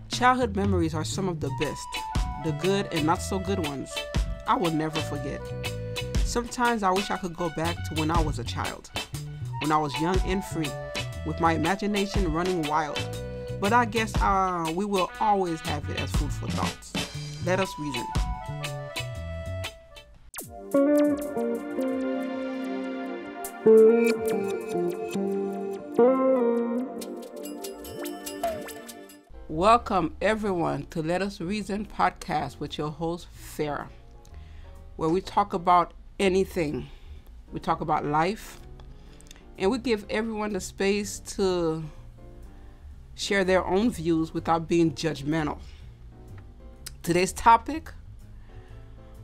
Childhood memories are some of the best, the good and not so good ones. I will never forget. Sometimes I wish I could go back to when I was a child, when I was young and free, with my imagination running wild. But I guess we will always have it as food for thoughts. Let us reason. Welcome everyone to Let Us Reason podcast with your host Farah, where we talk about anything. We talk about life, and we give everyone the space to share their own views without being judgmental. Today's topic,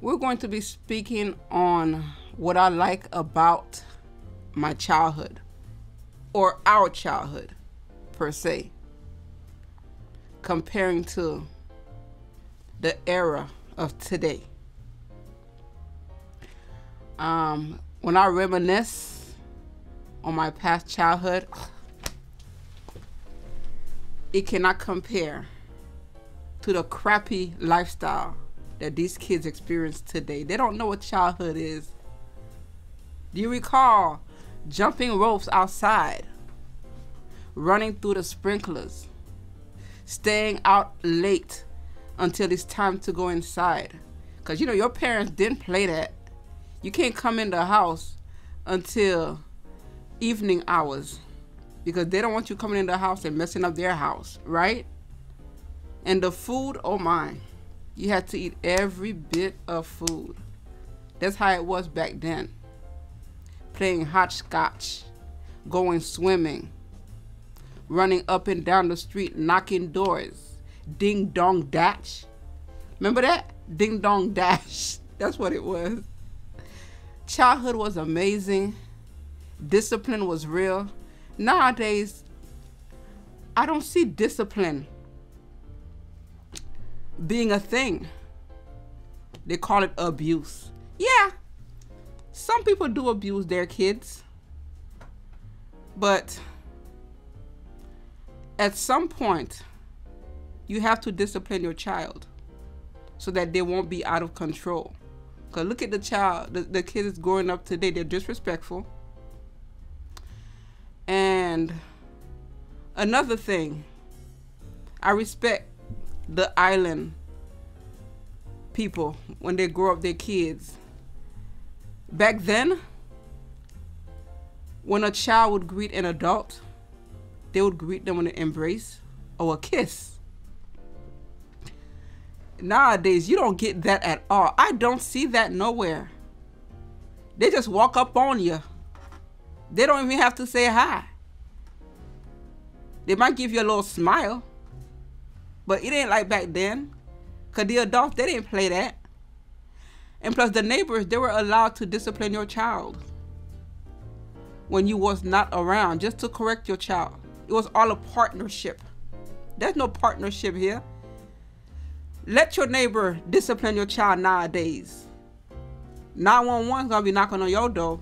we're going to be speaking on what I like about my childhood, or our childhood per se, comparing to the era of today. When I reminisce on my past childhood, it cannot compare to the crappy lifestyle that these kids experience today. They don't know what childhood is. Do you recall jumping ropes outside, running through the sprinklers, staying out late until it's time to go inside? Because your parents didn't play that. You can't come in the house until evening hours because they don't want you coming in the house and messing up their house, right? And the food, oh my, you had to eat every bit of food. That's how it was back then. Playing hopscotch, going swimming, running up and down the street, knocking doors, ding dong dash. Remember that? Ding dong dash. That's what it was. Childhood was amazing. Discipline was real. Nowadays, I don't see discipline being a thing. They call it abuse. Yeah, some people do abuse their kids, but at some point, you have to discipline your child so that they won't be out of control. Because look at the child, the kids growing up today, they're disrespectful. And another thing, I respect the island people when they grow up their kids. Back then, when a child would greet an adult, they would greet them with an embrace or a kiss. Nowadays, you don't get that at all. I don't see that nowhere. They just walk up on you. They don't even have to say hi. They might give you a little smile, but it ain't like back then. Because the adults, they didn't play that. And plus the neighbors, they were allowed to discipline your child when you was not around, just to correct your child. It was all a partnership. There's no partnership here. Let your neighbor discipline your child nowadays. 911's gonna be knocking on your door.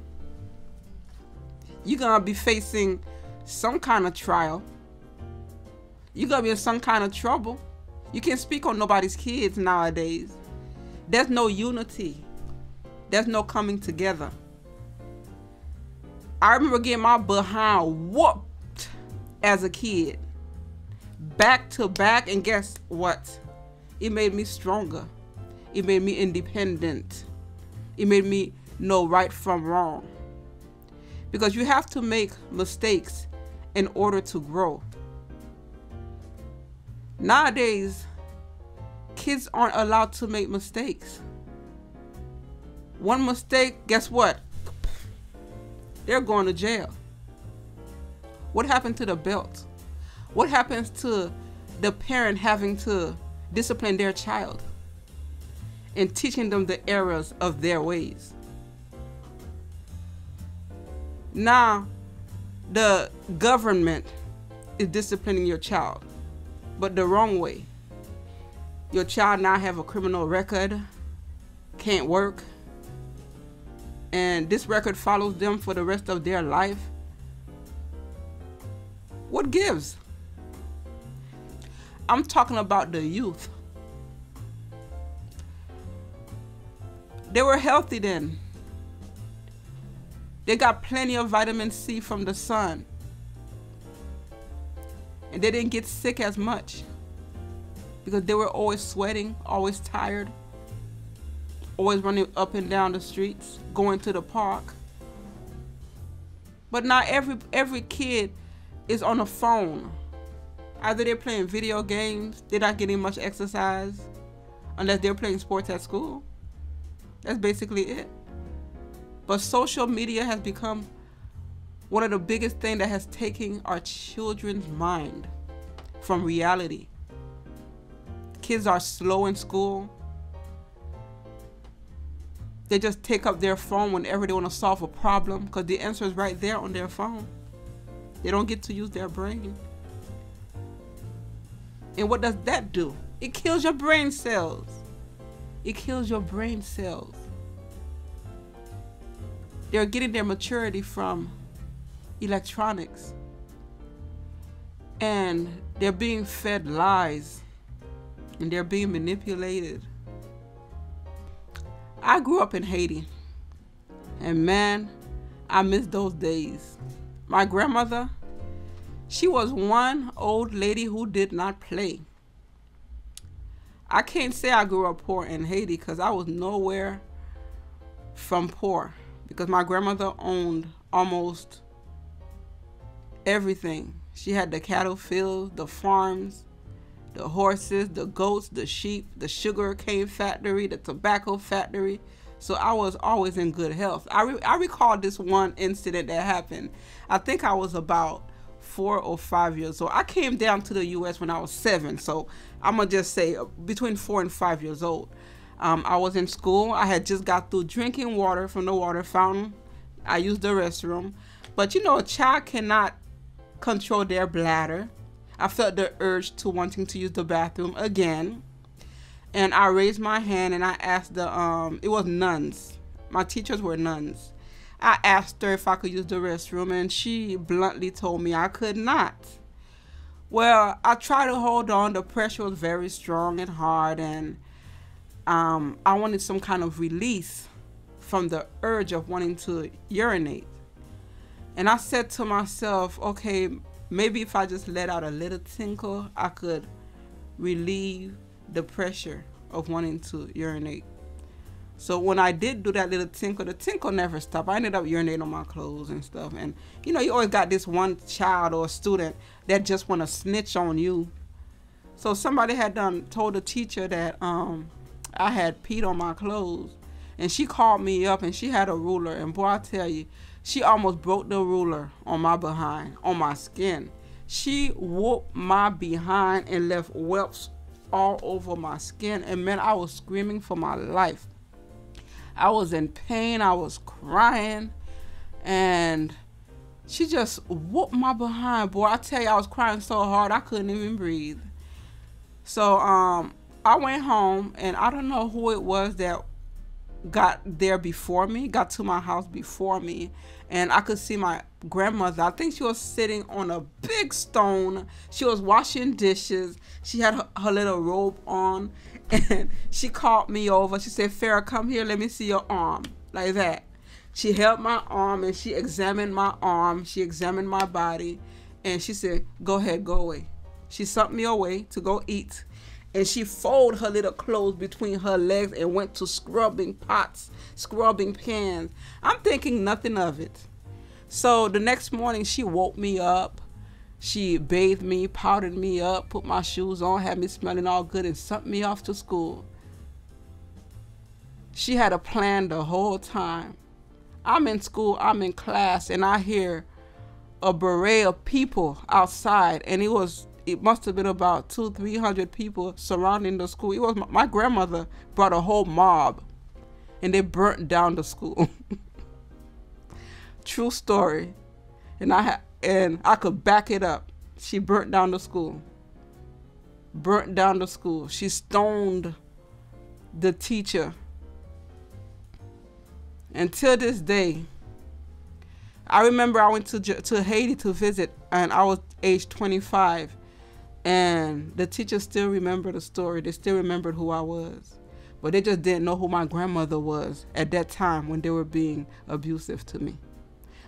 You're gonna be facing some kind of trial. You're gonna be in some kind of trouble. You can't speak on nobody's kids nowadays. There's no unity. There's no coming together. I remember getting my behind whooped as a kid, back to back, and guess what? It made me stronger. It made me independent. It made me know right from wrong. Because you have to make mistakes in order to grow. Nowadays, kids aren't allowed to make mistakes. One mistake, guess what? They're going to jail. What happened to the belt? What happens to the parent having to discipline their child and teaching them the errors of their ways? Now, the government is disciplining your child, but the wrong way. Your child now have a criminal record, can't work, and this record follows them for the rest of their life, what gives? I'm talking about the youth. They were healthy then. They got plenty of vitamin C from the sun. And they didn't get sick as much because they were always sweating, always tired, always running up and down the streets, going to the park. But now every kid is on a phone. Either they're playing video games, they're not getting much exercise, unless they're playing sports at school. That's basically it. But social media has become one of the biggest things that has taken our children's mind from reality. Kids are slow in school. They just take up their phone whenever they want to solve a problem because the answer is right there on their phone. They don't get to use their brain. And what does that do? It kills your brain cells. It kills your brain cells. They're getting their maturity from electronics. And they're being fed lies. And they're being manipulated. I grew up in Haiti. And man, I miss those days. My grandmother, she was one old lady who did not play. I can't say I grew up poor in Haiti because I was nowhere from poor. Because my grandmother owned almost everything. She had the cattle fields, the farms, the horses, the goats, the sheep, the sugar cane factory, the tobacco factory. So I was always in good health. I recall this one incident that happened. I think I was about 4 or 5 years old. I came down to the U.S. when I was 7. So I'm going to just say between 4 and 5 years old. I was in school. I had just got through drinking water from the water fountain. I used the restroom. But you know, a child cannot control their bladder. I felt the urge to wanting to use the bathroom again. And I raised my hand and I asked it was nuns. My teachers were nuns. I asked her if I could use the restroom and she bluntly told me I could not. Well, I tried to hold on. The pressure was very strong and hard, and I wanted some kind of release from the urge of wanting to urinate. And I said to myself, okay, maybe if I just let out a little tinkle, I could relieve the pressure of wanting to urinate. So when I did do that little tinkle, the tinkle never stopped. I ended up urinating on my clothes and stuff. And you know, you always got this one child or student that just want to snitch on you. So somebody had told the teacher that I had peed on my clothes, and she called me up and she had a ruler, and boy, I tell you, she almost broke the ruler on my behind, on my skin. She whooped my behind and left whelps all over my skin, and man, I was screaming for my life. I was in pain, I was crying, and she just whooped my behind. Boy, I tell you, I was crying so hard I couldn't even breathe. So I went home, and I don't know who it was that got there before me, got to my house before me, and I could see my grandmother. I think she was sitting on a big stone. She was washing dishes. She had her little robe on, and she called me over. She said, "Farrah, come here, let me see your arm," like that. She held my arm and she examined my arm. She examined my body, and she said, "Go ahead, go away." She sent me away to go eat. And she folded her little clothes between her legs and went to scrubbing pots, scrubbing pans. I'm thinking nothing of it. So the next morning, she woke me up. She bathed me, powdered me up, put my shoes on, had me smelling all good, and sent me off to school. She had a plan the whole time. I'm in school, I'm in class, and I hear a beret of people outside, and it must have been about 200-300 people surrounding the school. It was my grandmother brought a whole mob, and they burnt down the school. True story, and I could back it up. She burnt down the school. Burnt down the school. She stoned the teacher Until this day, I remember I went to Haiti to visit, and I was age 25, and the teachers still remember the story. They still remembered who I was, but they just didn't know who my grandmother was at that time when they were being abusive to me.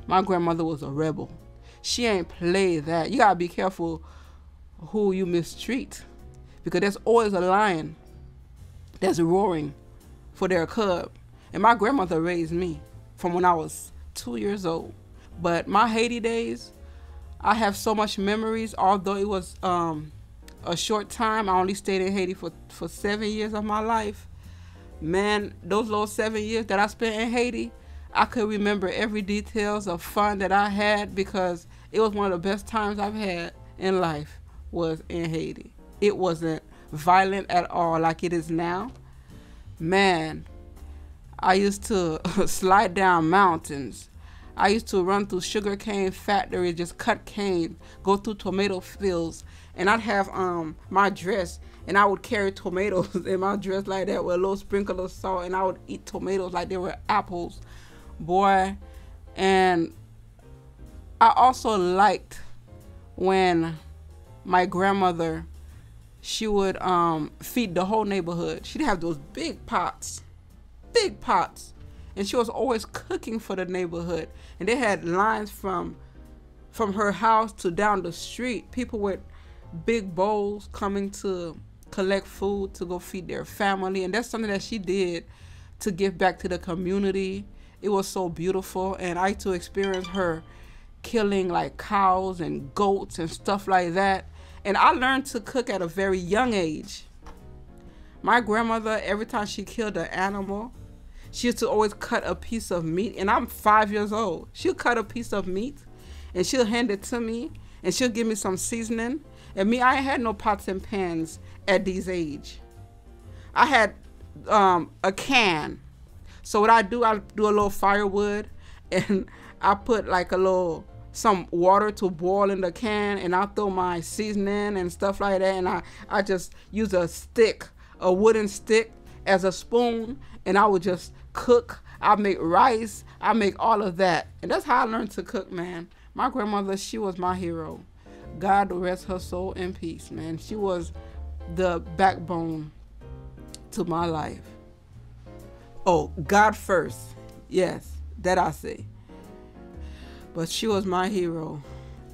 My grandmother was a rebel. She ain't play that. You gotta be careful who you mistreat, because there's always a lion that's roaring for their cub. And my grandmother raised me from when I was 2 years old. But my Haiti days, I have so much memories. Although it was a short time, I only stayed in Haiti for 7 years of my life. Man, those little 7 years that I spent in Haiti, I could remember every details of fun that I had, because it was one of the best times I've had in life was in Haiti. It wasn't violent at all like it is now. Man, I used to slide down mountains. I used to run through sugarcane factories, just cut cane, go through tomato fields, and I'd have my dress, and I would carry tomatoes in my dress like that with a little sprinkle of salt, and I would eat tomatoes like they were apples, boy. And I also liked when my grandmother, she would feed the whole neighborhood. She'd have those big pots, and she was always cooking for the neighborhood. And they had lines from her house to down the street, people with big bowls coming to collect food to go feed their family. And that's something that she did to give back to the community. It was so beautiful. And I used to experience her killing like cows and goats and stuff like that. And I learned to cook at a very young age. My grandmother, every time she killed an animal, she used to always cut a piece of meat, and I'm 5 years old. She'll cut a piece of meat, and she'll hand it to me, and she'll give me some seasoning. And me, I had no pots and pans at this age. I had a can. So what I do a little firewood, and I put like some water to boil in the can, and I throw my seasoning and stuff like that, and I just use a wooden stick as a spoon, and I would just cook. I make rice, I make all of that. And that's how I learned to cook, man. My grandmother, she was my hero. God rest her soul in peace, man. She was the backbone to my life. Oh, God first. Yes, that I say. But she was my hero.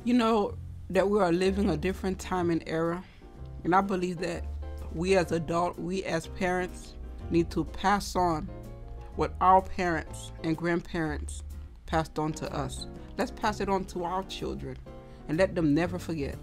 You know that we are living a different time and era. And I believe that we as adults, we as parents, need to pass on what our parents and grandparents passed on to us. Let's pass it on to our children and let them never forget.